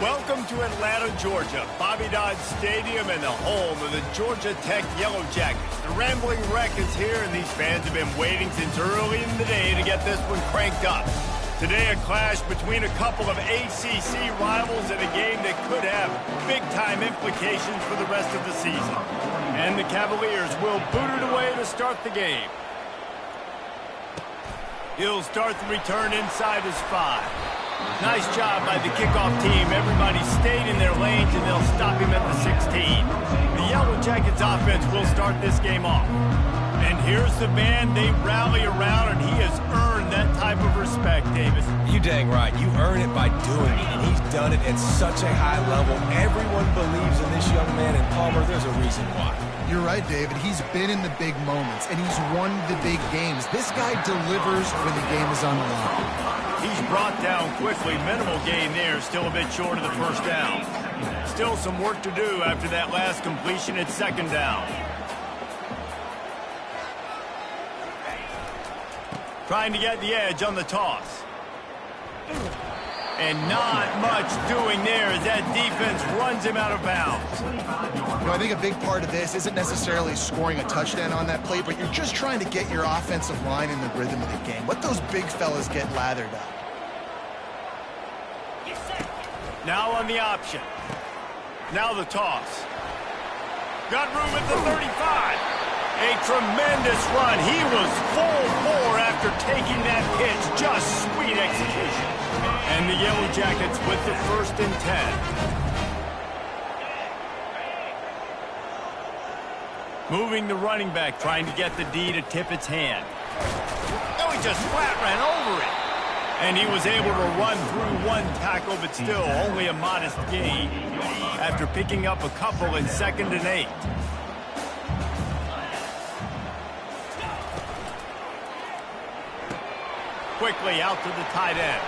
Welcome to Atlanta, Georgia, Bobby Dodd Stadium and the home of the Georgia Tech Yellow Jackets. The Rambling Wreck is here, and these fans have been waiting since early in the day to get this one cranked up. Today, a clash between a couple of ACC rivals in a game that could have big-time implications for the rest of the season. And the Cavaliers will boot it away to start the game. He'll start the return inside his 5. Nice job by the kickoff team. Everybody stayed in their lanes, and they'll stop him at the 16. The Yellow Jackets offense will start this game off. And here's the band they rally around, and he has earned that type of respect, Davis. You dang right. You earn it by doing it, and he's done it at such a high level. Everyone believes in this young man, and Palmer, there's a reason why. You're right, David. He's been in the big moments, and he's won the big games. This guy delivers when the game is on the line. He's brought down quickly. Minimal gain there. Still a bit short of the first down. Still some work to do after that last completion at second down. Trying to get the edge on the toss. And not much doing there as that defense runs him out of bounds. You know, I think a big part of this isn't necessarily scoring a touchdown on that play, but you're just trying to get your offensive line in the rhythm of the game. Let those big fellas get lathered up. Now on the option. Now the toss. Got room at the 35. A tremendous run. He was full bore after taking that pitch. Just sweet execution. And the Yellow Jackets with the 1st and 10. Moving the running back, trying to get the D to tip its hand. Oh, he just flat ran over it. And he was able to run through one tackle, but still only a modest gain after picking up a couple in 2nd and 8. Quickly out to the tight end.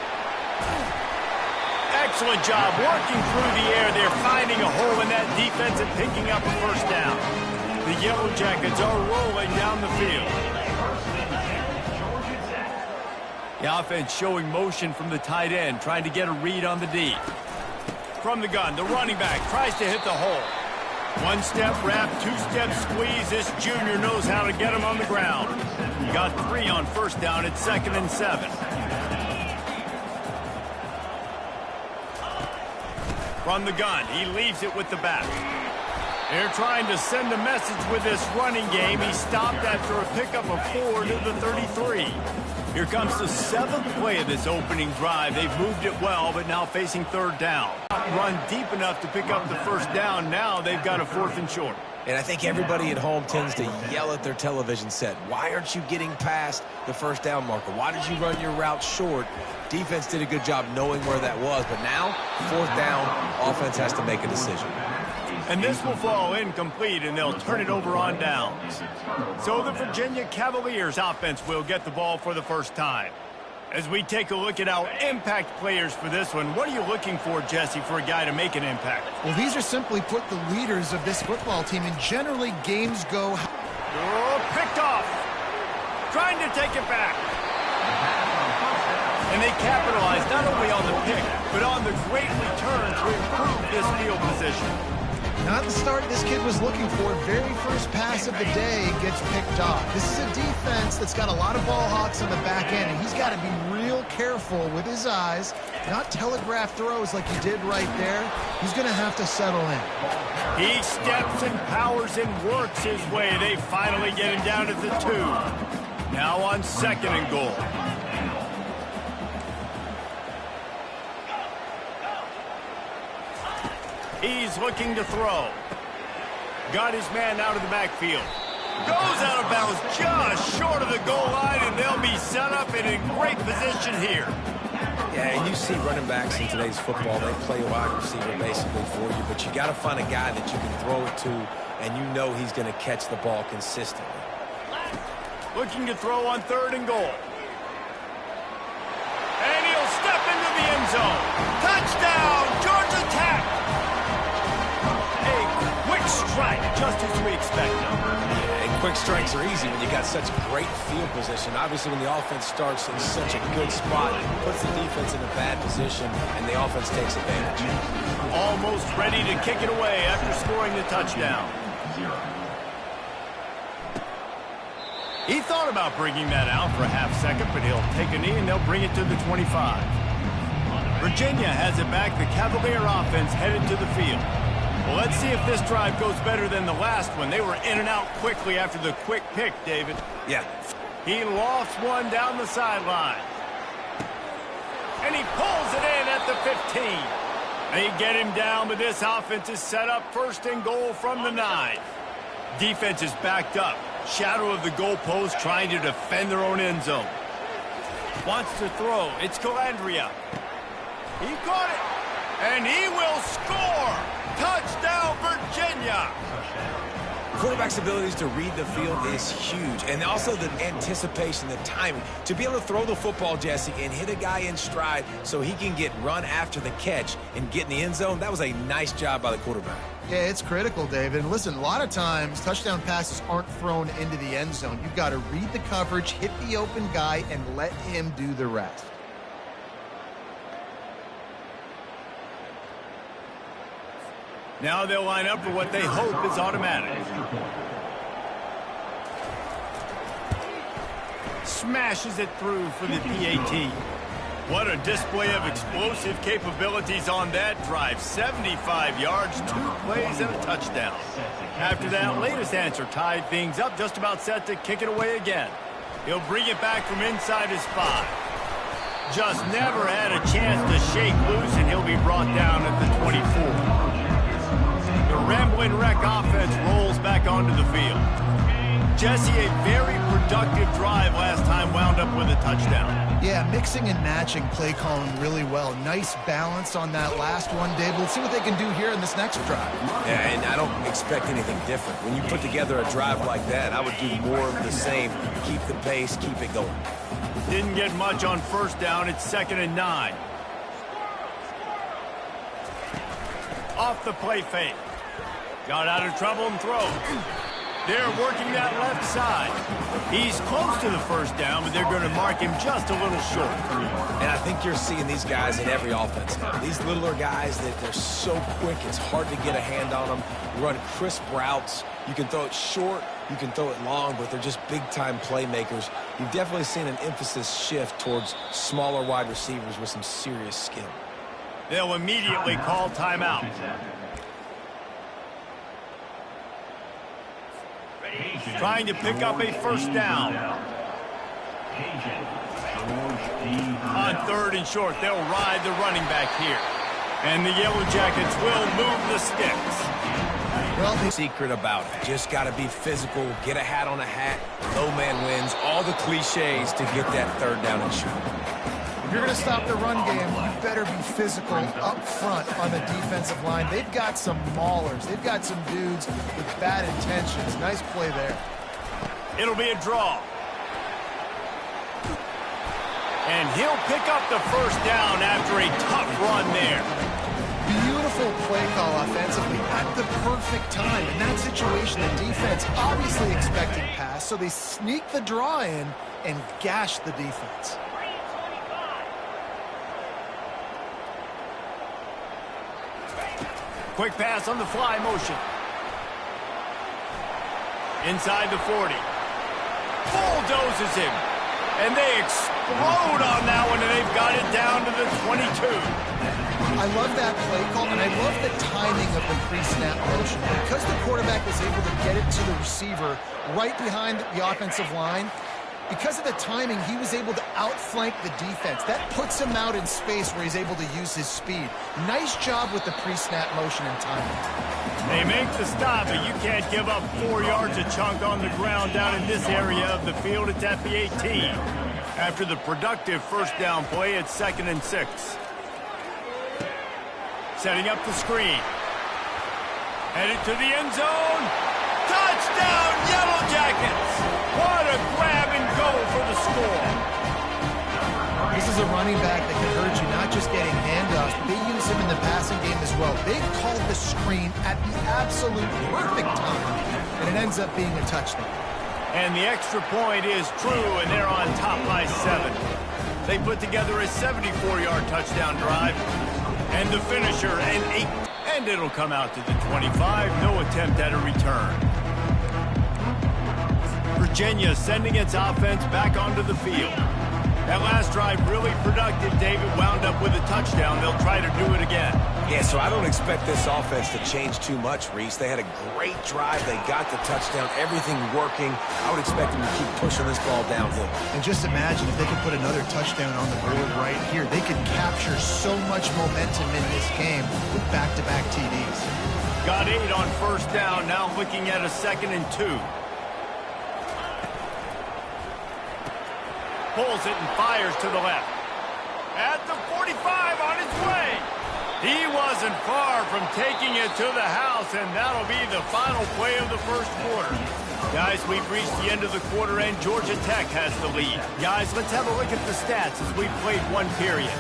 Excellent job working through the air there, finding a hole in that defense and picking up a first down. The Yellow Jackets are rolling down the field. The offense showing motion from the tight end, trying to get a read on the D. From the gun, the running back tries to hit the hole. One-step wrap, two-step squeeze. This junior knows how to get him on the ground. He got 3 on first down at 2nd and 7. From the gun, he leaves it with the back. They're trying to send a message with this running game. He stopped after a pickup of 4 to the 33. Here comes the 7th play of this opening drive. They've moved it well, but now facing 3rd down. Run deep enough to pick up the first down. Now they've got a 4th and short. And I think everybody at home tends to yell at their television set. Why aren't you getting past the first down marker? Why did you run your route short? Defense did a good job knowing where that was, but now, 4th down, offense has to make a decision. And this will fall incomplete, and they'll turn it over on downs. So the Virginia Cavaliers offense will get the ball for the first time. As we take a look at our impact players for this one, what are you looking for, Jesse, for a guy to make an impact? Well, these are simply put the leaders of this football team, and generally games go... Oh, picked off. Trying to take it back. And they capitalize not only on the pick, but on the great return to improve this field position. Not the start this kid was looking for. Very first pass of the day gets picked off. This is a defense that's got a lot of ball hawks on the back end, and he's got to be real careful with his eyes, not telegraph throws like he did right there. He's going to have to settle in. He steps and powers and works his way. They finally get him down at the 2. Now on 2nd and goal. He's looking to throw. Got his man out of the backfield. Goes out of bounds just short of the goal line, and they'll be set up and in great position here. Yeah, and you see running backs in today's football, they play wide receiver basically for you, but you got to find a guy that you can throw it to, and you know he's going to catch the ball consistently. Looking to throw on 3rd and goal. And he'll step into the end zone. Touchdown, Georgia Tech! A quick strike, just as we expected. Yeah, Quick strikes are easy when you got such great field position. Obviously, when the offense starts in such a good spot, it puts the defense in a bad position, and the offense takes advantage. Almost ready to kick it away after scoring the touchdown. He thought about bringing that out for a half second, but he'll take a knee and they'll bring it to the 25. Virginia has it back. The Cavalier offense headed to the field. Well, let's see if this drive goes better than the last one. They were in and out quickly after the quick pick, David. Yeah. He lofts one down the sideline. And he pulls it in at the 15. They get him down, but this offense is set up first and goal from the 9. Defense is backed up. Shadow of the goalpost trying to defend their own end zone. Wants to throw. It's Calandria. He caught it. And he will score. Touchdown, Virginia. Quarterback's abilities to read the field is huge. And also the anticipation, the timing. To be able to throw the football, Jesse, and hit a guy in stride so he can get run after the catch and get in the end zone, that was a nice job by the quarterback. Yeah, it's critical, David. And listen, a lot of times touchdown passes aren't thrown into the end zone. You've got to read the coverage, hit the open guy, and let him do the rest. Now they'll line up for what they hope is automatic. Smashes it through for the PAT. What a display of explosive capabilities on that drive. 75 yards, 2 plays, and a touchdown. After that latest answer tied things up, just about set to kick it away again. He'll bring it back from inside his 5. Just never had a chance to shake loose, and he'll be brought down at the 24. The Rambling Wreck offense rolls back onto the field. Jesse, a very productive drive last time, wound up with a touchdown. Yeah, mixing and matching play calling really well. Nice balance on that last one, Dave. Let's see what they can do here in this next drive. Yeah, and I don't expect anything different. When you put together a drive like that, I would do more of the same. Keep the pace, keep it going. Didn't get much on first down. It's 2nd and 9. Off the play fake. Got out of trouble and throws. They're working that left side. He's close to the first down, but they're going to mark him just a little short. And I think you're seeing these guys in every offense now. These littler guys, they're so quick, it's hard to get a hand on them. Run crisp routes. You can throw it short, you can throw it long, but they're just big-time playmakers. You've definitely seen an emphasis shift towards smaller wide receivers with some serious skill. They'll immediately call timeout. Trying to pick up a first down. On 3rd and short, they'll ride the running back here. And the Yellow Jackets will move the sticks. Well, the secret about it, just got to be physical, get a hat on a hat, no man wins, all the cliches to get that 3rd down and short. If you're going to stop the run game, you better be physical up front on the defensive line. They've got some maulers. They've got some dudes with bad intentions. Nice play there. It'll be a draw. And he'll pick up the first down after a tough run there. Beautiful play call offensively at the perfect time. In that situation, the defense obviously expecting pass, so they sneak the draw in and gash the defense. Quick pass on the fly motion. Inside the 40. Bulldozes him. And they explode on that one, and they've got it down to the 22. I love that play call, and I love the timing of the pre-snap motion. Because the quarterback was able to get it to the receiver right behind the offensive line, because of the timing, he was able to outflank the defense. That puts him out in space where he's able to use his speed. Nice job with the pre-snap motion and timing. They make the stop, but you can't give up 4 yards a chunk on the ground down in this area of the field. It's at the 18. After the productive first down play, it's 2nd and 6. Setting up the screen. Headed to the end zone. Touchdown, Yellow Jackets! What a grab and go for the score. This is a running back that can hurt you, not just getting handoffs, but they use him in the passing game as well. They called the screen at the absolute perfect time, and it ends up being a touchdown. And the extra point is true, and they're on top by 7. They put together a 74-yard touchdown drive. And the finisher, an 8. And it'll come out to the 25. No attempt at a return. Virginia sending its offense back onto the field. That last drive really productive. David wound up with a touchdown. They'll try to do it again. Yeah, so I don't expect this offense to change too much, Reese. They had a great drive. They got the touchdown. Everything working. I would expect them to keep pushing this ball downhill. And just imagine if they could put another touchdown on the board right here. They could capture so much momentum in this game with back-to-back TDs. Got 8 on first down. Now looking at a 2nd and 2. Pulls it and fires to the left. At the 45 on his way. He wasn't far from taking it to the house, and that'll be the final play of the first quarter. Guys, we've reached the end of the quarter, and Georgia Tech has the lead. Guys, let's have a look at the stats as we've played one period.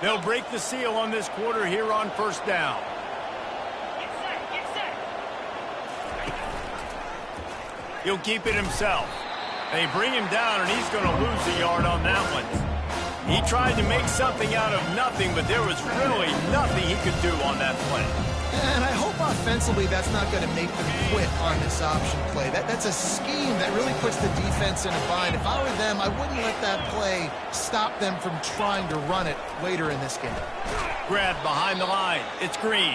They'll break the seal on this quarter here on first down. He'll keep it himself. They bring him down, and he's going to lose a yard on that one. He tried to make something out of nothing, but there was really nothing he could do on that play. And I hope offensively that's not going to make them quit on this option play. That's a scheme that really puts the defense in a bind. If I were them, I wouldn't let that play stop them from trying to run it later in this game. Grabbed behind the line. It's Green.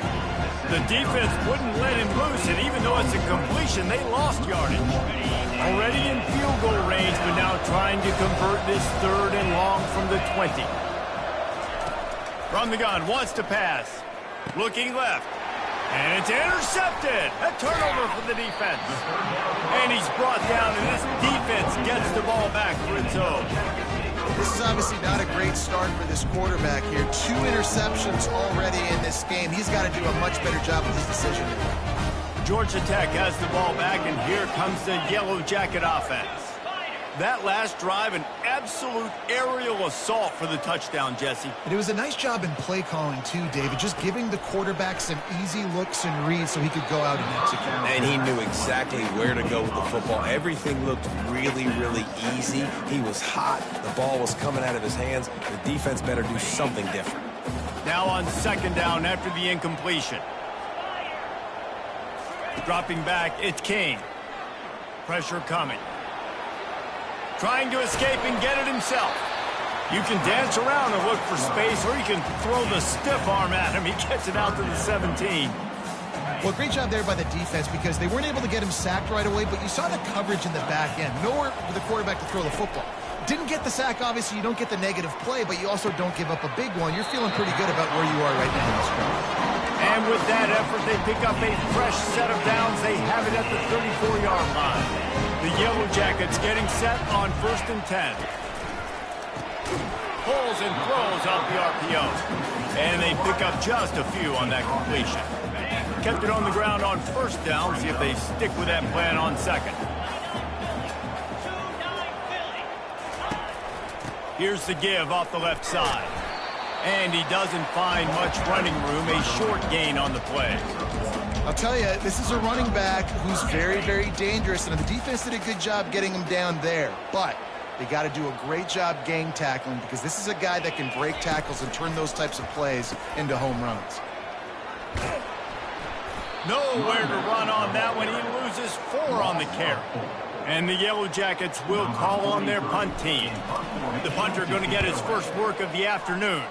The defense wouldn't let him loose, and even though it's a completion, they lost yardage. Already in field goal range, but now trying to convert this 3rd and long from the 20. From the gun, wants to pass. Looking left. And it's intercepted. A turnover for the defense. And he's brought down, and this defense gets the ball back for its own. This is obviously not a great start for this quarterback here. 2 interceptions already in this game. He's got to do a much better job with his decision. Georgia Tech has the ball back, and here comes the Yellow Jacket offense. That last drive, an absolute aerial assault for the touchdown, Jesse. And it was a nice job in play calling, too, David, just giving the quarterback some easy looks and reads so he could go out and execute. And he knew exactly where to go with the football. Everything looked really, really easy. He was hot. The ball was coming out of his hands. The defense better do something different. Now on 2nd down after the incompletion. Dropping back, it's King. Pressure coming. Trying to escape and get it himself. You can dance around and look for space, or you can throw the stiff arm at him. He gets it out to the 17. Well, great job there by the defense because they weren't able to get him sacked right away, but you saw the coverage in the back end. Nowhere for the quarterback to throw the football. Didn't get the sack, obviously. You don't get the negative play, but you also don't give up a big one. You're feeling pretty good about where you are right now in this game. And with that effort, they pick up a fresh set of downs. They have it at the 34-yard line. The Yellow Jackets getting set on 1st and 10. Pulls and throws off the RPO. And they pick up just a few on that completion. Kept it on the ground on 1st down. See if they stick with that plan on 2nd. Here's the give off the left side. And he doesn't find much running room. A short gain on the play. I'll tell you, this is a running back who's very, very dangerous, and the defense did a good job getting him down there. But they got to do a great job gang tackling because this is a guy that can break tackles and turn those types of plays into home runs. Nowhere to run on that one. He loses 4 on the carry. And the Yellow Jackets will call on their punt team. The punter going to get his first work of the afternoon.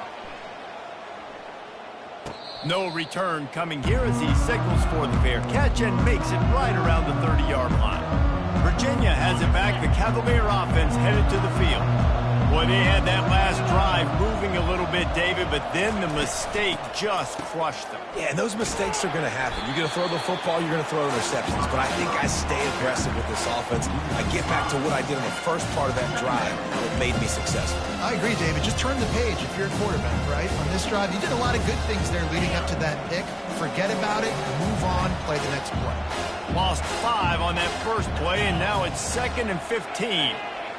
No return coming here as he signals for the fair catch and makes it right around the 30-yard line. Virginia has it back. The Cavalier offense headed to the field. Boy, they had that last drive moving a little bit, David, but then the mistake just crushed them. Yeah, and those mistakes are going to happen. You're going to throw the football, you're going to throw interceptions. But I think I stay aggressive with this offense. I get back to what I did in the first part of that drive that made me successful. I agree, David. Just turn the page if you're a quarterback, right? On this drive, you did a lot of good things there leading up to that pick. Forget about it, move on, play the next play. Lost 5 on that first play, and now it's 2nd and 15.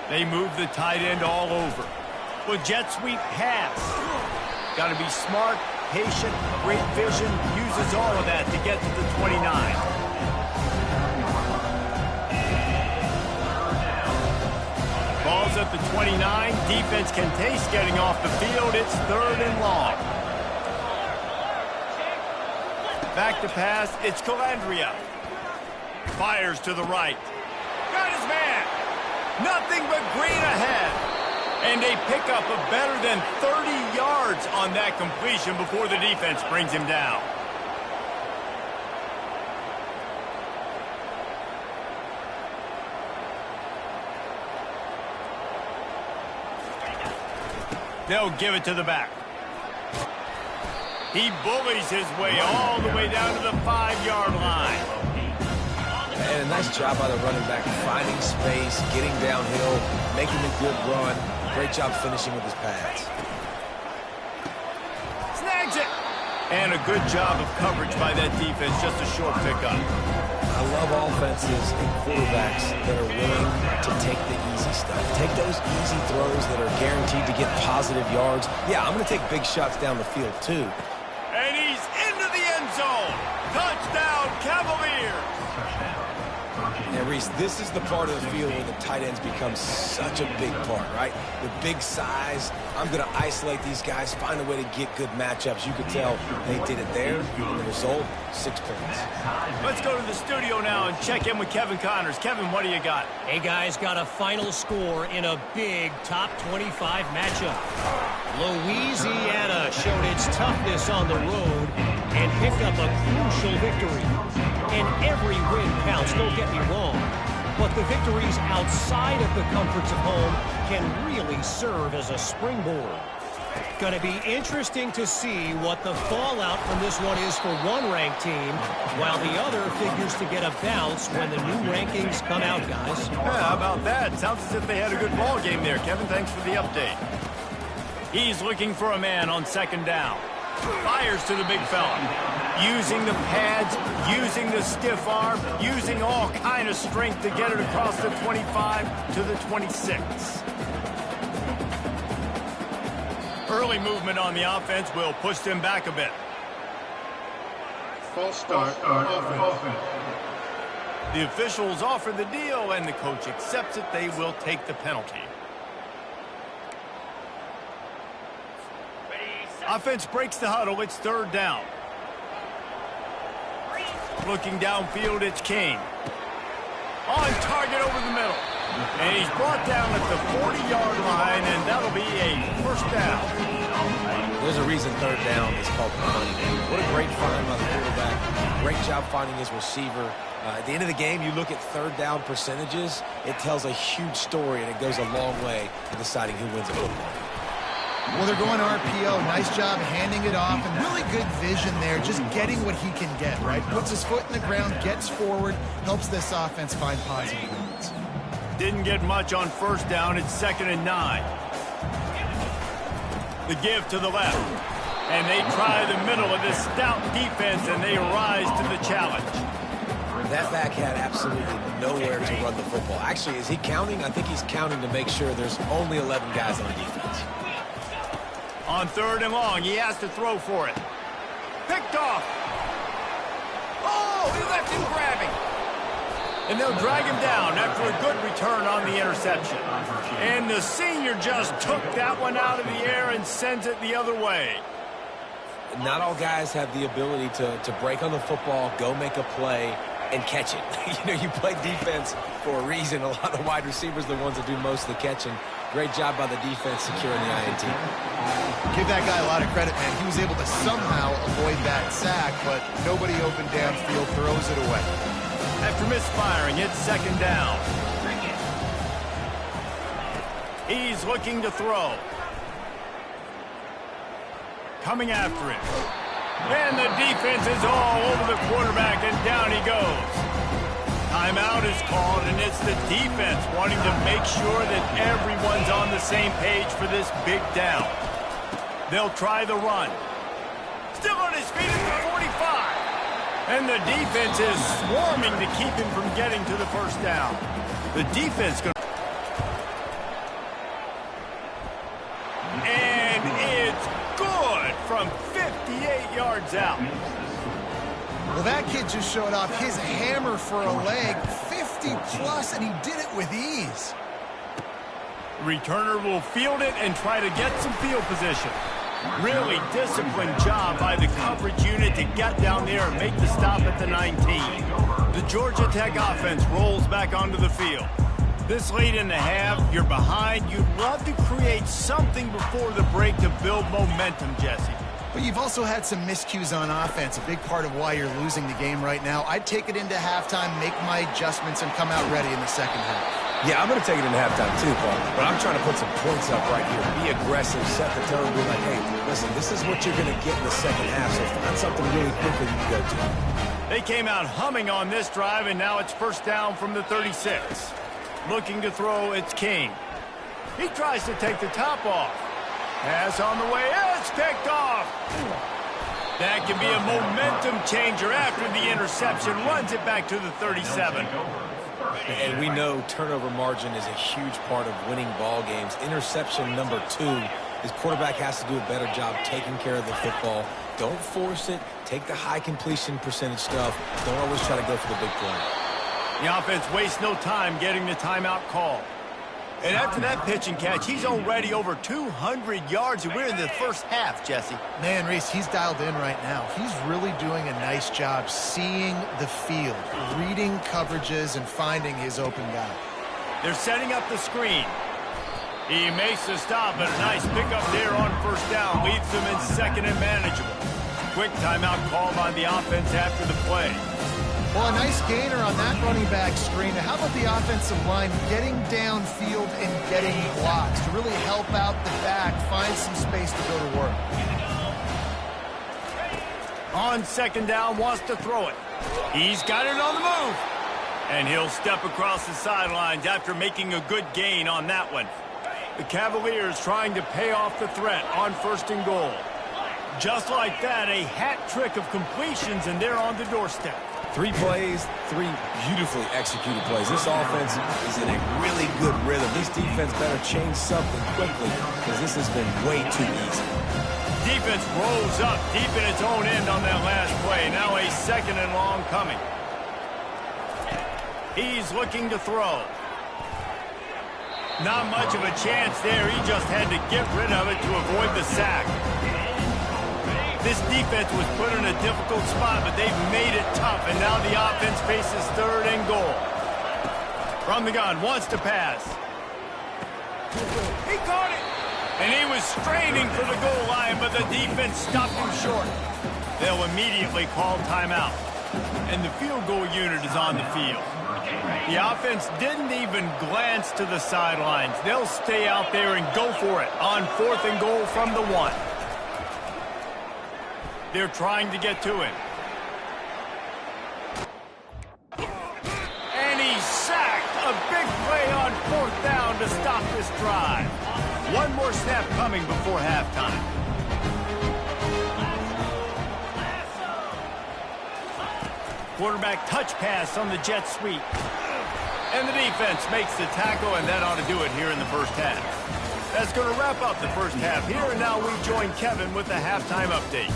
They move the tight end all over. Well, jet sweep pass. Got to be smart, patient, great vision. Uses all of that to get to the 29. Ball's at the 29. Defense can taste getting off the field. It's 3rd and long. Back to pass. It's Calandria. Fires to the right. Got his man. Nothing but green ahead. And they pick up a better than 30 yards on that completion before the defense brings him down. They'll give it to the back. He bullies his way all the way down to the 5-yard line. And a nice job by the running back, finding space, getting downhill, making a good run. Great job finishing with his pads. Snags it! And a good job of coverage by that defense, just a short pickup. I love offenses and quarterbacks that are willing to take the easy stuff. Take those easy throws that are guaranteed to get positive yards. Yeah, I'm going to take big shots down the field, too. And he's into the end zone. Touchdown, Cavaliers! And Reese, this is the part of the field where the tight ends become such a big part, right? The big size. I'm going to isolate these guys, find a way to get good matchups. You could tell they did it there, and the result, 6 points. Let's go to the studio now and check in with Kevin Connors. Kevin, what do you got? Hey, guys, got a final score in a big top 25 matchup. Louisiana showed its toughness on the road and picked up a crucial victory. And every win counts, don't get me wrong. But the victories outside of the comforts of home can really serve as a springboard. Going to be interesting to see what the fallout from this one is for one ranked team, while the other figures to get a bounce when the new rankings come out, guys. Yeah, how about that? Sounds as if they had a good ball game there. Kevin, thanks for the update. He's looking for a man on 2nd down. Fires to the big fella. Using the pads, using the stiff arm, using all kind of strength to get it across the 25 to the 26. Early movement on the offense will push them back a bit. False start offense. The officials offer the deal, and the coach accepts it. They will take the penalty. Offense breaks the huddle. It's 3rd down. Looking downfield, it's Kane. On target over the middle. And he's brought down at the 40-yard line, and that'll be a 1st down. There's a reason 3rd down is called the money. What a great find by the quarterback. Great job finding his receiver. At the end of the game, you look at 3rd down percentages. It tells a huge story, and it goes a long way in deciding who wins a football. Well, they're going RPO. Nice job handing it off, and really good vision there, just getting what he can get, right? Puts his foot in the ground, gets forward, helps this offense find positive moments. Didn't get much on 1st down. It's 2nd and 9. The give to the left. And they try the middle of this stout defense, and they rise to the challenge. That back had absolutely nowhere to run the football. Actually, is he counting? I think he's counting to make sure there's only 11 guys on defense. On 3rd and long, he has to throw for it. Picked off. Oh, he left him grabbing. And they'll drag him down after a good return on the interception. And the senior just took that one out of the air and sends it the other way. Not all guys have the ability to break on the football, go make a play, and catch it. You know, you play defense for a reason. A lot of wide receivers are the ones that do most of the catching. Great job by the defense securing the INT. Give that guy a lot of credit, man. He was able to somehow avoid that sack, but nobody open downfield, throws it away. After misfiring, it's 2nd down. He's looking to throw. Coming after him. And the defense is all over the quarterback, and down he goes. Timeout is called, and it's the defense wanting to make sure that everyone's on the same page for this big down. They'll try the run. Still on his feet at the 45. And the defense is swarming to keep him from getting to the 1st down. The defense going to... from 58 yards out. Well, that kid just showed off his hammer for a leg, 50-plus, and he did it with ease. Returner will field it and try to get some field position. Really disciplined job by the coverage unit to get down there and make the stop at the 19. The Georgia Tech offense rolls back onto the field. This late in the half, you're behind. You'd love to create something before the break to build momentum, Jesse. But you've also had some miscues on offense, a big part of why you're losing the game right now. I'd take it into halftime, make my adjustments, and come out ready in the second half. Yeah, I'm going to take it in halftime too, Paul. But I'm trying to put some points up right here. Be aggressive, set the tone, be like, hey, listen, this is what you're going to get in the second half, so find something really quickly you can go to. They came out humming on this drive, and now it's first down from the 36. Looking to throw, it's King. He tries to take the top off. Pass on the way, it's picked off. That can be a momentum changer after the interception. Runs it back to the 37. And we know turnover margin is a huge part of winning ball games. Interception number 2, his quarterback has to do a better job taking care of the football. Don't force it. Take the high completion percentage stuff. Don't always try to go for the big play. The offense wastes no time getting the timeout call. And after that pitch and catch, he's already over 200 yards, and we're in the first half, Jesse. Man, Reese, he's dialed in right now. He's really doing a nice job seeing the field, reading coverages, and finding his open guy. They're setting up the screen. He makes the stop, and a nice pickup there on first down. Leaves them in second and manageable. Quick timeout call by the offense after the play. Well, a nice gainer on that running back screen. Now, how about the offensive line getting downfield and getting blocks to really help out the back, find some space to go to work? On second down, wants to throw it. He's got it on the move. And he'll step across the sidelines after making a good gain on that one. The Cavaliers trying to pay off the threat on first and goal. Just like that, a hat trick of completions, and they're on the doorstep. 3 plays, 3 beautifully executed plays. This offense is in a really good rhythm. This defense better change something quickly because this has been way too easy. Defense rolls up deep in its own end on that last play. Now a second and long coming. He's looking to throw. Not much of a chance there. He just had to get rid of it to avoid the sack. This defense was put in a difficult spot, but they've made it tough, and now the offense faces third and goal. From the gun, wants to pass. He caught it, and he was straining for the goal line, but the defense stopped him short. They'll immediately call timeout, and the field goal unit is on the field. The offense didn't even glance to the sidelines. They'll stay out there and go for it on fourth and goal from the 1. They're trying to get to him. And he's sacked. A big play on fourth down to stop this drive. One more snap coming before halftime. Quarterback touch pass on the jet sweep. And the defense makes the tackle, and that ought to do it here in the first half. That's going to wrap up the first half here, and now we join Kevin with the halftime update.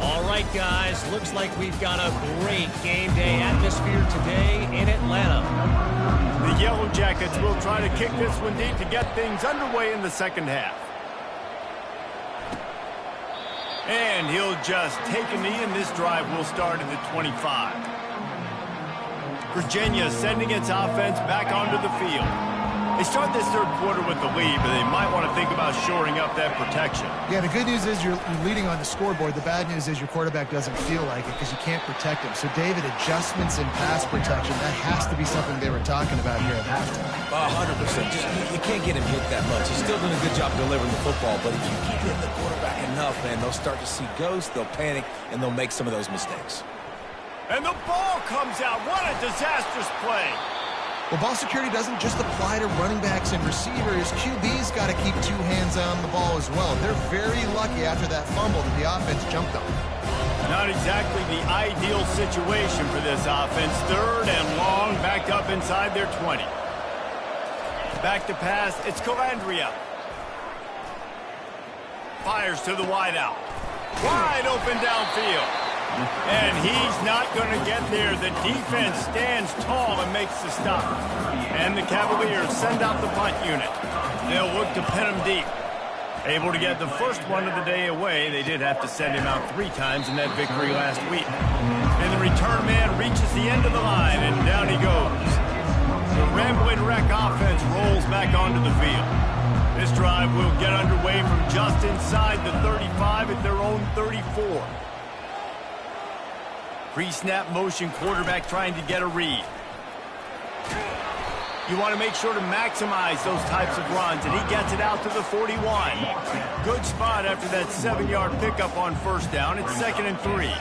All right, guys, looks like we've got a great game day atmosphere today in Atlanta. The Yellow Jackets will try to kick this one deep to get things underway in the second half. And he'll just take a knee, and this drive will start at the 25. Virginia sending its offense back onto the field. They start this third quarter with the lead, but they might want to think about shoring up that protection. Yeah, the good news is you're leading on the scoreboard. The bad news is your quarterback doesn't feel like it because you can't protect him. So, David, adjustments in pass protection, that has to be something they were talking about here at halftime. 100%. You can't get him hit that much. He's still doing a good job delivering the football, but if you keep hitting the quarterback enough, man, they'll start to see ghosts, they'll panic, and they'll make some of those mistakes. And the ball comes out. What a disastrous play. Well, ball security doesn't just apply to running backs and receivers. QB's got to keep 2 hands on the ball as well. They're very lucky after that fumble that the offense jumped on. Not exactly the ideal situation for this offense. Third and long, backed up inside their 20. Back to pass, it's Calandria. Fires to the wideout. Wide open downfield. And he's not going to get there. The defense stands tall and makes the stop. And the Cavaliers send out the punt unit. They'll look to pin him deep. Able to get the first one of the day away. They did have to send him out 3 times in that victory last week. And the return man reaches the end of the line, and down he goes. The Rambling Wreck offense rolls back onto the field. This drive will get underway from just inside the 35 at their own 34. Pre-snap motion quarterback trying to get a read. You want to make sure to maximize those types of runs, and he gets it out to the 41. Good spot after that 7-yard pickup on first down. It's 2nd and 3.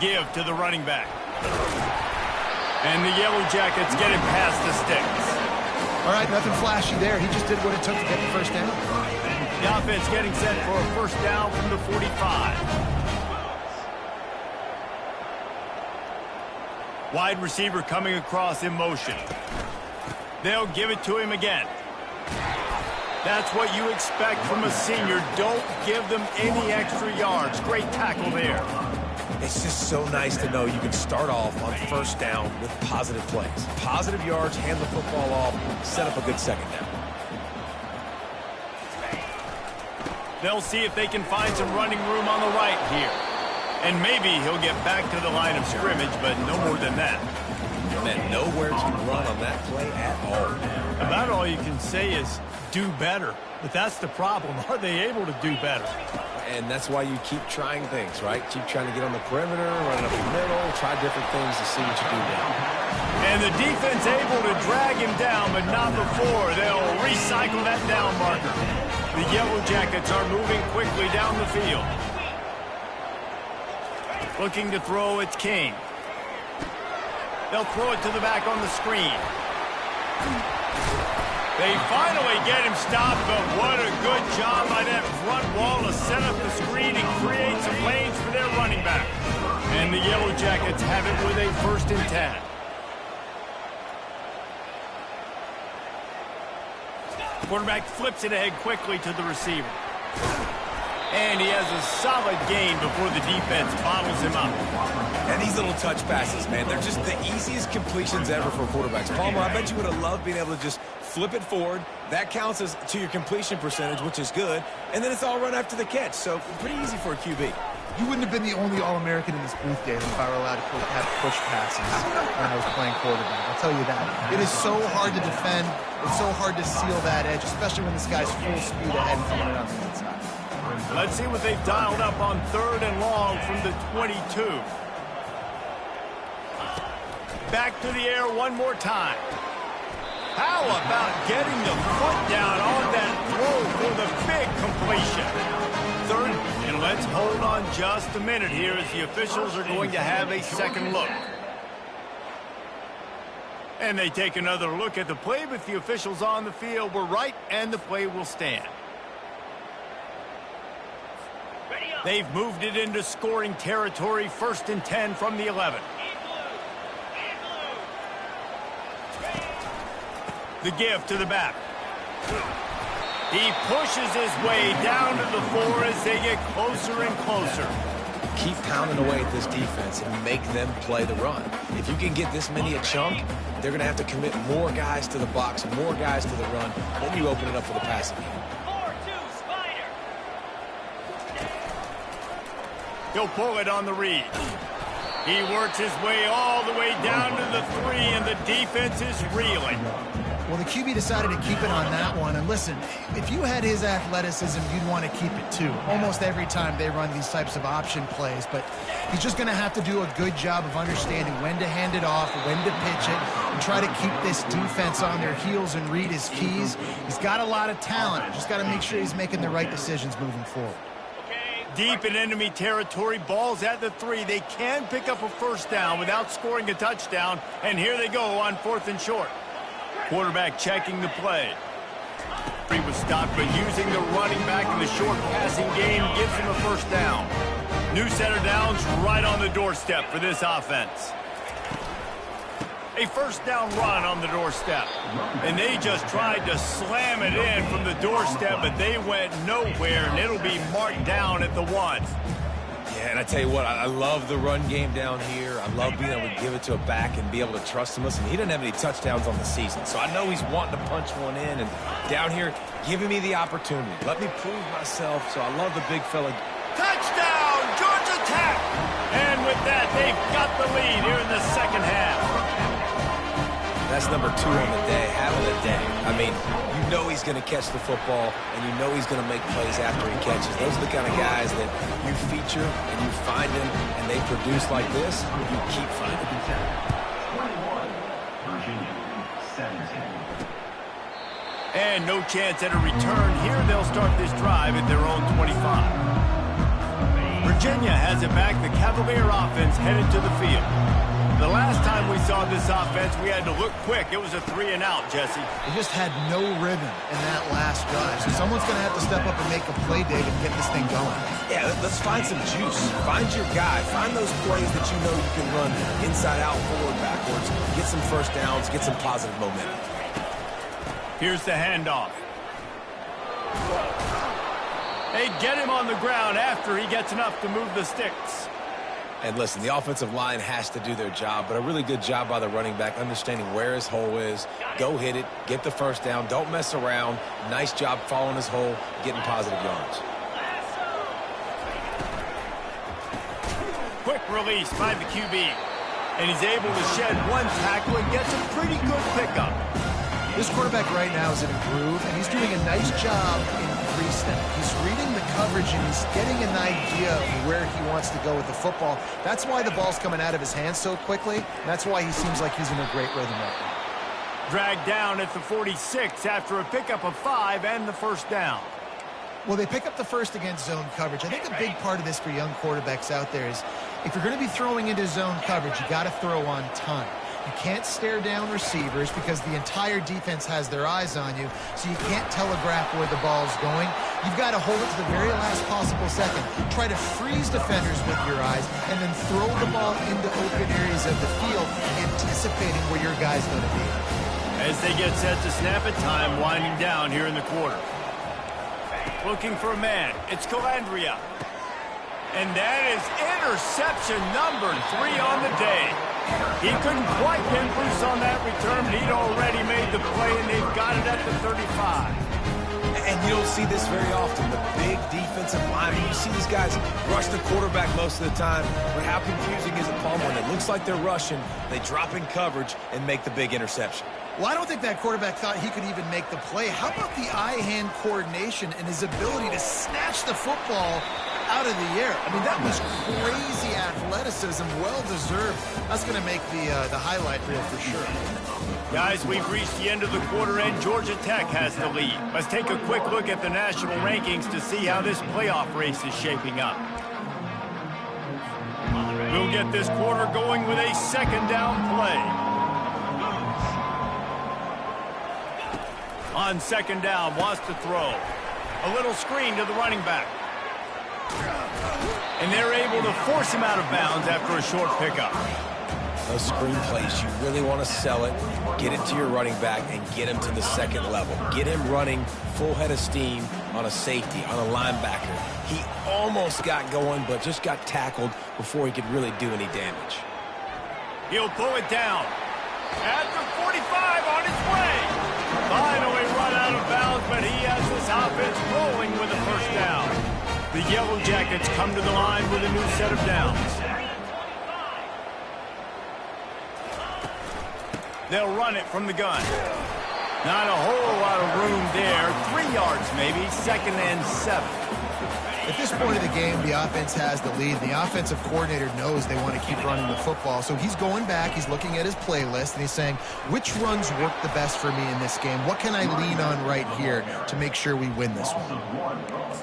Give to the running back. And the Yellow Jackets get it past the sticks. All right, nothing flashy there. He just did what it took to get the first down. The offense getting set for a first down from the 45. Wide receiver coming across in motion. They'll give it to him again. That's what you expect from a senior. Don't give them any extra yards. Great tackle there. It's just so nice to know you can start off on first down with positive plays. Positive yards, hand the football off, set up a good second down. They'll see if they can find some running room on the right here. And maybe he'll get back to the line of scrimmage, but no more than that. Man, nowhere to run on that play at all. About all you can say is do better. But that's the problem. Are they able to do better? And that's why you keep trying things, right? Keep trying to get on the perimeter, run up the middle, try different things to see what you do now. And the defense able to drag him down, but not before. They'll recycle that down marker. The Yellow Jackets are moving quickly down the field. Looking to throw, it's King. They'll throw it to the back on the screen. They finally get him stopped, but what a good job by that front wall to set up the screen and create some lanes for their running back. And the Yellow Jackets have it with a 1st and 10. Quarterback flips it ahead quickly to the receiver. And he has a solid gain before the defense bottles him up. And these little touch passes, man, they're just the easiest completions ever for quarterbacks. Palmer, I bet you would have loved being able to just flip it forward. That counts as to your completion percentage, which is good. And then it's all run after the catch. So pretty easy for a QB. You wouldn't have been the only All-American in this booth, Dave, if I were allowed to have push passes when I was playing quarterback. I'll tell you that. It is so hard to defend. It's so hard to seal that edge, especially when this guy's full speed ahead and throwing it on the inside. Let's see what they've dialed up on 3rd and long from the 22. Back to the air one more time. How about getting the foot down on that throw for the big completion? 3rd, and let's hold on just a minute here as the officials are going to have a second look. And they take another look at the play, but the officials on the field were right, and the play will stand. They've moved it into scoring territory, 1st and 10 from the 11. The give to the back. He pushes his way down to the 4 as they get closer and closer. Keep pounding away at this defense and make them play the run. If you can get this many a chunk, they're going to have to commit more guys to the box, more guys to the run. Then you open it up for the passing game. He'll pull it on the read. He works his way all the way down to the 3, and the defense is reeling. Well, the QB decided to keep it on that one. And listen, if you had his athleticism, you'd want to keep it too. Almost every time they run these types of option plays. But he's just going to have to do a good job of understanding when to hand it off, when to pitch it, and try to keep this defense on their heels and read his keys. He's got a lot of talent. Just got to make sure he's making the right decisions moving forward. Deep in enemy territory, ball's at the 3. They can pick up a first down without scoring a touchdown. And here they go on 4th and short. Quarterback checking the play. He was stopped, but using the running back in the short passing game gives him a first down. New set of downs right on the doorstep for this offense. A first down run on the doorstep. And they just tried to slam it in from the doorstep, but they went nowhere, and it'll be marked down at the 1. Yeah, and I tell you what, I love the run game down here. I love being able to give it to a back and be able to trust him. Listen, he doesn't have any touchdowns on the season, so I know he's wanting to punch one in. And down here, giving me the opportunity. Let me prove myself, so I love the big fella. Touchdown, Georgia Tech! And with that, they've got the lead here in the second half. That's number 2 on the day, having a day. I mean, you know he's going to catch the football, and you know he's going to make plays after he catches. Those are the kind of guys that you feature and you find them, and they produce like this, you keep finding them. 21, Virginia, 17. And no chance at a return here. They'll start this drive at their own 25. Virginia has it back. The Cavalier offense headed to the field. The last time we saw this offense, we had to look quick. It was a 3-and-out, Jesse. They just had no rhythm in that last drive. So someone's going to have to step up and make a play, David, and get this thing going. Yeah, let's find some juice. Find your guy. Find those plays that you know you can run inside out, forward, backwards. Get some first downs. Get some positive momentum. Here's the handoff. They get him on the ground after he gets enough to move the sticks. And listen, the offensive line has to do their job, but a really good job by the running back, understanding where his hole is. Go hit it, get the first down, don't mess around. Nice job following his hole, getting positive yards. Quick release by the QB. And he's able to shed one tackle and gets a pretty good pickup. This quarterback right now is in a groove, and he's doing a nice job in pre-snap. He's reading the coverage, and he's getting an idea of where he wants to go with the football. That's why the ball's coming out of his hands so quickly, and that's why he seems like he's in a great rhythm right now. Dragged down at the 46 after a pickup of 5 and the first down. Well, they pick up the first against zone coverage. I think a big part of this for young quarterbacks out there is if you're going to be throwing into zone coverage, you got to throw on time. You can't stare down receivers because the entire defense has their eyes on you, so you can't telegraph where the ball's going. You've got to hold it to the very last possible second. Try to freeze defenders with your eyes, and then throw the ball into open areas of the field, anticipating where your guy's going to be. As they get set to snap it, time winding down here in the quarter. Looking for a man. It's Calandria. And that is interception number 3 on the day. He couldn't quite get loose on that return, but he'd already made the play, and they've got it at the 35. And you don't see this very often, the big defensive linemen. You see these guys rush the quarterback most of the time, but how confusing is it, Paul, when it looks like they're rushing, they drop in coverage and make the big interception? Well, I don't think that quarterback thought he could even make the play. How about the eye-hand coordination and his ability to snatch the football out of the air? I mean, that was crazy athleticism, well-deserved. That's going to make the highlight reel for sure. Guys, we've reached the end of the quarter, and Georgia Tech has the lead. Let's take a quick look at the national rankings to see how this playoff race is shaping up. We'll get this quarter going with a second down play. On second down, wants to throw. A little screen to the running back. And they're able to force him out of bounds after a short pickup. Those screen plays, you really want to sell it, get it to your running back, and get him to the second level. Get him running full head of steam on a safety, on a linebacker. He almost got going, but just got tackled before he could really do any damage. He'll pull it down. At the 45 on his way. Finally run out of bounds, but he has this offense rolling with a first down. The Yellow Jackets come to the line with a new set of downs. They'll run it from the gun. Not a whole lot of room there. 3 yards maybe, 2nd and 7. At this point of the game, the offense has the lead. The offensive coordinator knows they want to keep running the football. So he's going back, he's looking at his playlist, and he's saying, which runs work the best for me in this game? What can I lean on right here to make sure we win this one?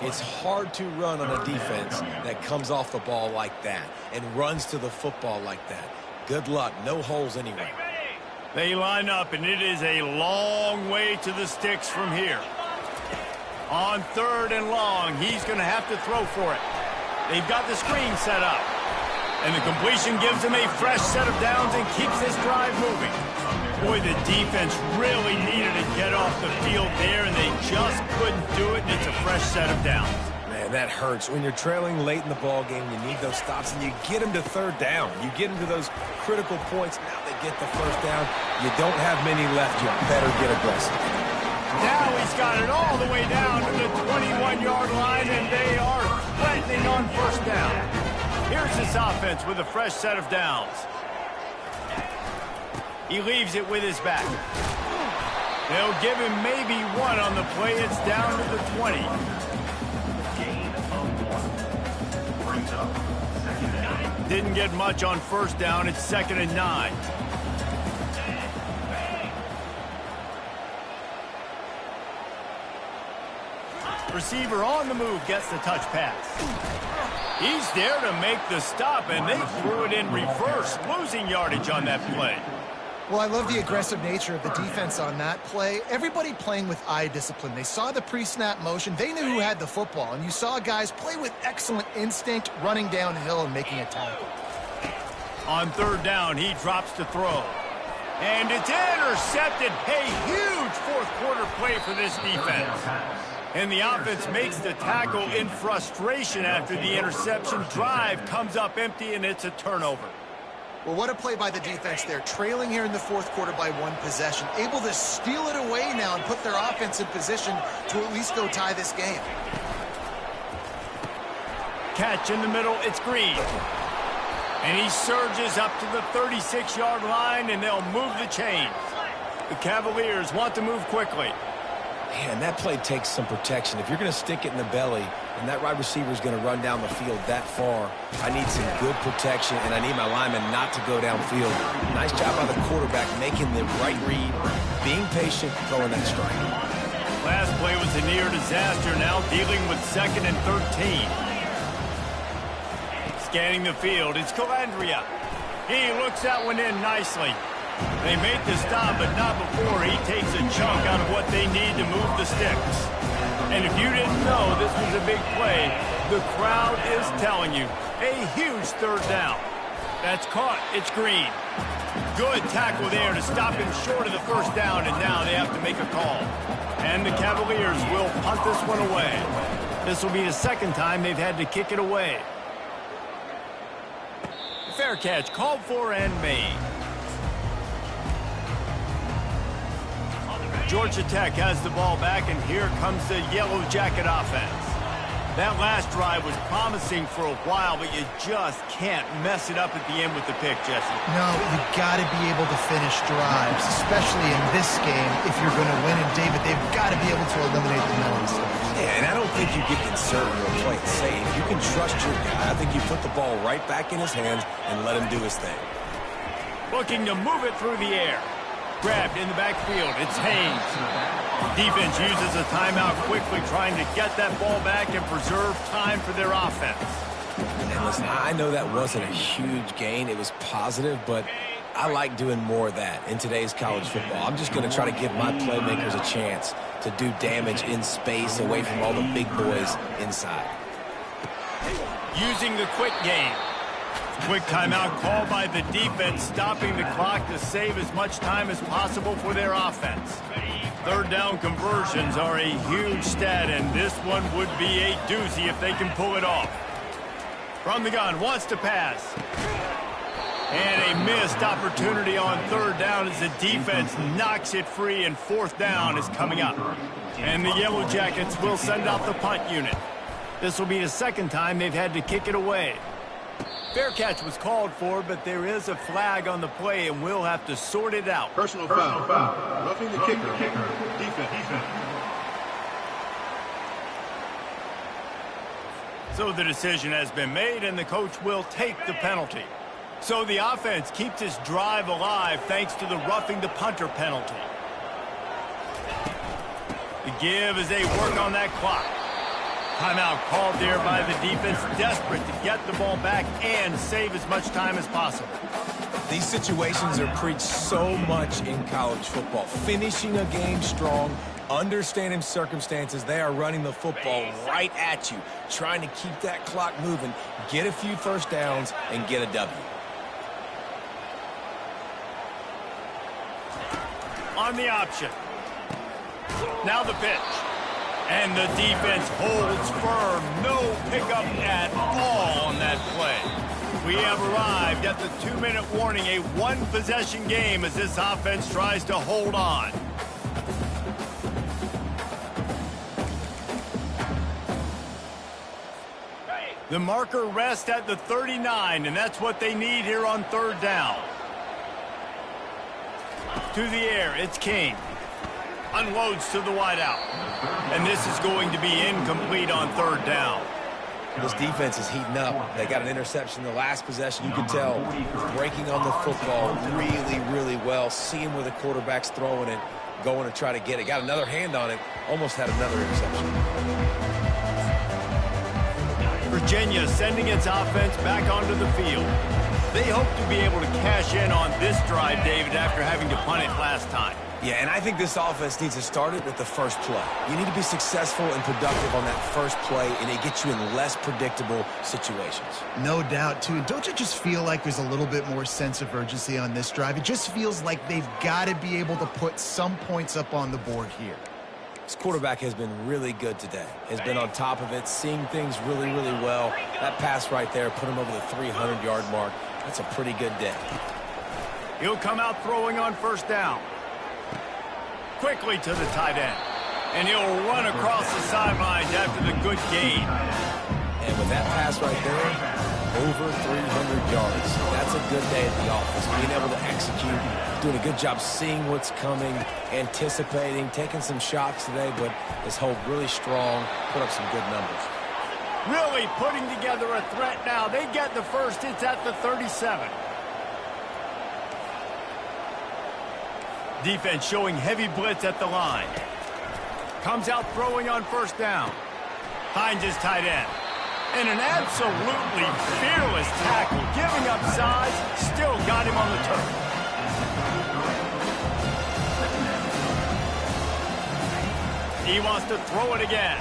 It's hard to run on a defense that comes off the ball like that and runs to the football like that. Good luck. No holes anywhere. They line up, and it is a long way to the sticks from here. On 3rd and long, he's going to have to throw for it. They've got the screen set up. And the completion gives him a fresh set of downs and keeps this drive moving. Boy, the defense really needed to get off the field there, and they just couldn't do it, and it's a fresh set of downs. Man, that hurts. When you're trailing late in the ball game, you need those stops, and you get them to third down. You get them to those critical points. Now they get the first down. You don't have many left. You better get aggressive. Now he's got it all the way down to the 21-yard line, and they are threatening on first down. Here's this offense with a fresh set of downs. He leaves it with his back. They'll give him maybe one on the play. It's down to the 20. Gain of 1. Brings up 2nd and 9. Didn't get much on first down. It's 2nd and 9. Receiver on the move gets the touch pass. He's there to make the stop, and they threw it in reverse, losing yardage on that play. Well, I love the aggressive nature of the defense on that play. Everybody playing with eye discipline. They saw the pre-snap motion. They knew who had the football, and you saw guys play with excellent instinct, running downhill and making a tackle. On third down, he drops to throw. And it's intercepted. A huge fourth-quarter play for this defense. And the offense makes the tackle in frustration after the interception. Drive comes up empty, and it's a turnover. Well, what a play by the defense there. Trailing here in the fourth quarter by one possession. Able to steal it away now and put their offense in position to at least go tie this game. Catch in the middle. It's Green. And he surges up to the 36-yard line, and they'll move the chains. The Cavaliers want to move quickly. Man, that play takes some protection. If you're going to stick it in the belly and that wide receiver is going to run down the field that far, I need some good protection, and I need my lineman not to go downfield. Nice job by the quarterback making the right read, being patient, throwing that strike. Last play was a near disaster, now dealing with 2nd and 13. Scanning the field, it's Calandria. He looks that one in nicely. They make the stop, but not before he takes a chunk out of what they need to move the sticks. And if you didn't know this was a big play, the crowd is telling you. A huge third down. That's caught. It's Green. Good tackle there to stop him short of the first down, and now they have to make a call. And the Cavaliers will punt this one away. This will be the second time they've had to kick it away. Fair catch called for and made. Georgia Tech has the ball back, and here comes the Yellow Jacket offense. That last drive was promising for a while, but you just can't mess it up at the end with the pick, Jesse. No, you've got to be able to finish drives, especially in this game if you're going to win. And, David, they've got to be able to eliminate the penalty sticks. Yeah, and I don't think you get conservative or play it safe. You can trust your guy. I think you put the ball right back in his hands and let him do his thing. Looking to move it through the air. Grabbed in the backfield. It's Haynes. Defense uses a timeout quickly, trying to get that ball back and preserve time for their offense. And listen, I know that wasn't a huge gain. It was positive, but I like doing more of that in today's college football. I'm just going to try to give my playmakers a chance to do damage in space away from all the big boys inside. Using the quick game. Quick timeout called by the defense, stopping the clock to save as much time as possible for their offense. Third down conversions are a huge stat, and this one would be a doozy if they can pull it off. From the gun, wants to pass. And a missed opportunity on third down as the defense knocks it free, and fourth down is coming up. And the Yellow Jackets will send out the punt unit. This will be the second time they've had to kick it away. Fair catch was called for, but there is a flag on the play, and we'll have to sort it out. Personal foul. Roughing the kicker. Defense. So the decision has been made, and the coach will take the penalty. So the offense keeps its drive alive thanks to the roughing the punter penalty. The give as they work on that clock. Timeout called there by the defense, desperate to get the ball back and save as much time as possible. These situations are preached so much in college football. Finishing a game strong, Understanding circumstances, they are running the football right at you, trying to keep that clock moving, get a few first downs, and get a W. On the option. Now the pitch. And the defense holds firm. No pickup at all on that play. We have arrived at the 2-minute warning, a one-possession game as this offense tries to hold on. The marker rests at the 39, and that's what they need here on third down. To the air, it's King. Unloads to the wideout. And this is going to be incomplete on third down. This defense is heating up. They got an interception the last possession. You can tell breaking on the football really, really well. Seeing where the quarterback's throwing it, going to try to get it. Got another hand on it. Almost had another interception. Virginia sending its offense back onto the field. They hope to be able to cash in on this drive, David, after having to punt it last time. Yeah, and I think this offense needs to start it with the first play. You need to be successful and productive on that first play, and it gets you in less predictable situations. No doubt, too. Don't you just feel like there's a little bit more sense of urgency on this drive? It just feels like they've got to be able to put some points up on the board here. This quarterback has been really good today. Has been on top of it, seeing things really, really well. That pass right there put him over the 300-yard mark. That's a pretty good day. He'll come out throwing on first down. Quickly to the tight end. And he'll run across the sidelines after the good gain. And with that pass right there, over 300 yards. That's a good day at the office. Being able to execute, doing a good job seeing what's coming, anticipating, taking some shots today, but his hold really strong, put up some good numbers. Really putting together a threat now. They get the first. It's at the 37. Defense showing heavy blitz at the line. Comes out throwing on first down. Finds his tight end. And an absolutely fearless tackle. Giving up size. Still got him on the turf. He wants to throw it again.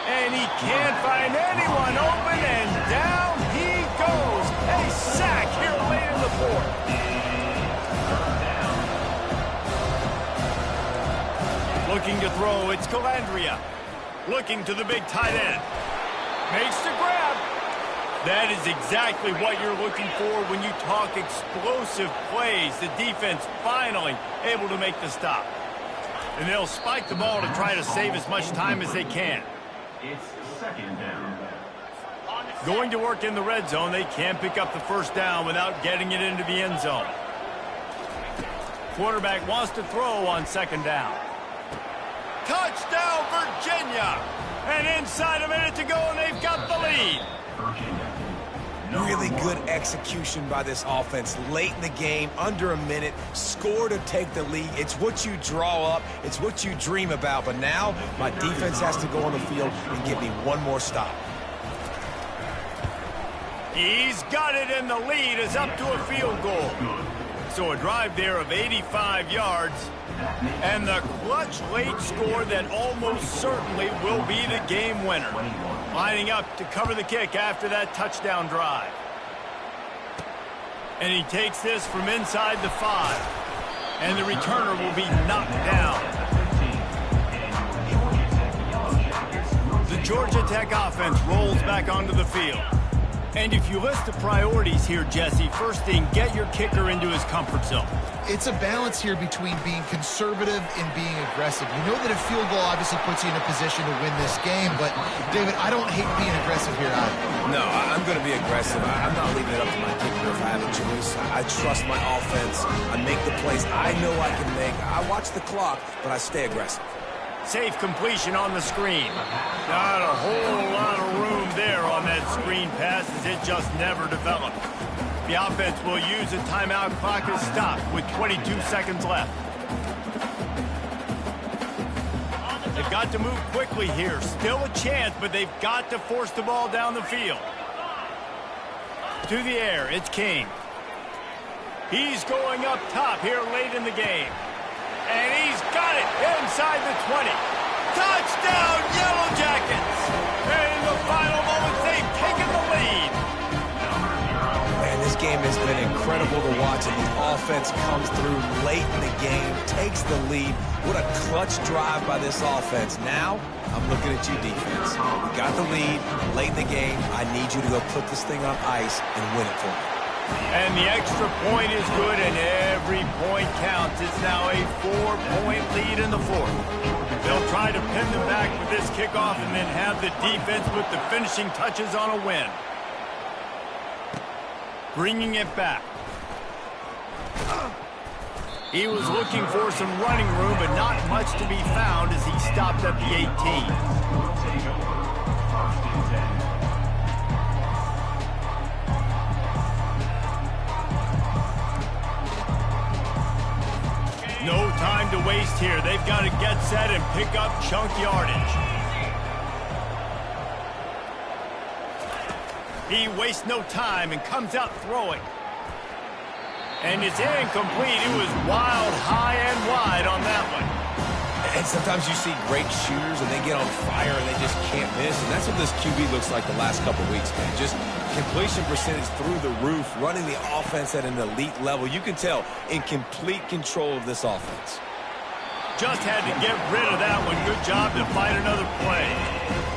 And he can't find anyone open, and down he goes. A sack here late in the fourth. Looking to throw, it's Calandria. Looking to the big tight end. Makes the grab. That is exactly what you're looking for when you talk explosive plays. The defense finally able to make the stop. And they'll spike the ball to try to save as much time as they can. It's second down. Going to work in the red zone. They can't pick up the first down without getting it into the end zone. Quarterback wants to throw on second down. Touchdown, Virginia! And inside a minute to go, and they've got the lead. Really good execution by this offense. Late in the game, under a minute, score to take the lead. It's what you draw up. It's what you dream about. But now, my defense has to go on the field and give me one more stop. He's got it, and the lead is up to a field goal. So a drive there of 85 yards. And the clutch late score that almost certainly will be the game winner. Lining up to cover the kick after that touchdown drive. And he takes this from inside the 5. And the returner will be knocked down. The Georgia Tech offense rolls back onto the field. And if you list the priorities here, Jesse, first thing, get your kicker into his comfort zone. It's a balance here between being conservative and being aggressive. You know that a field goal obviously puts you in a position to win this game, but, David, I don't hate being aggressive here either. No, I'm going to be aggressive. I'm not leaving it up to my kicker if I have a choice. I trust my offense. I make the plays I know I can make. I watch the clock, but I stay aggressive. Safe completion on the screen. Not a whole lot of room there on that screen pass as it just never developed. The offense will use a timeout. Clock is stopped with 22 seconds left. They've got to move quickly here. Still a chance, but they've got to force the ball down the field. To the air, it's King. He's going up top here late in the game. And he's got it inside the 20. Touchdown, Yellow Jackets! And in the final moments, they've taken the lead. Man, this game has been incredible to watch, and the offense comes through late in the game, takes the lead. What a clutch drive by this offense. Now, I'm looking at you, defense. We got the lead late in the game. I need you to go put this thing on ice and win it for me. And the extra point is good, and every point counts. It's now a 4-point lead in the fourth. They'll try to pin them back with this kickoff and then have the defense put the finishing touches on a win. Bringing it back. He was looking for some running room, but not much to be found as he stopped at the 18. No time to waste here. They've got to get set and pick up chunk yardage. He wastes no time and comes out throwing. And it's incomplete. It was wild, high and wide on that one. And sometimes you see great shooters and they get on fire and they just can't miss. And that's what this QB looks like the last couple weeks, man. Just completion percentage through the roof, running the offense at an elite level. You can tell in complete control of this offense. Just had to get rid of that one. Good job to find another play.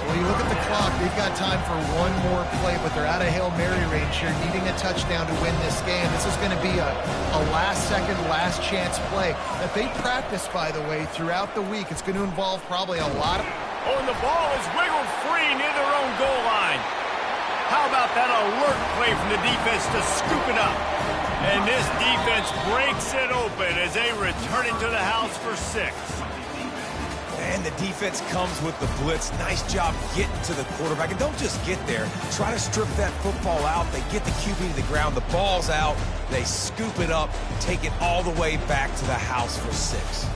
Well, you look at the clock. They've got time for one more play, but they're out of Hail Mary range here, needing a touchdown to win this game. This is going to be a last-second, last-chance play that they practice, by the way, throughout the week. It's going to involve probably a lot of... Oh, and the ball is wiggled free near their own goal line. How about that alert play from the defense to scoop it up? And this defense breaks it open as they return it to the house for 6. And the defense comes with the blitz. Nice job getting to the quarterback. And don't just get there. Try to strip that football out. They get the QB to the ground. The ball's out. They scoop it up, take it all the way back to the house for 6.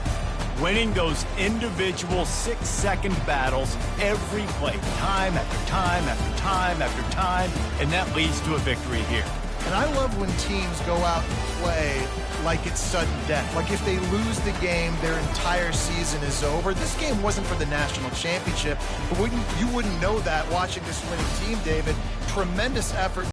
Winning those individual 6-second battles every play, time after time after time after time, and that leads to a victory here. And I love when teams go out and play like it's sudden death. Like if they lose the game, their entire season is over. This game wasn't for the national championship, but you wouldn't know that watching this winning team, David. Tremendous effort.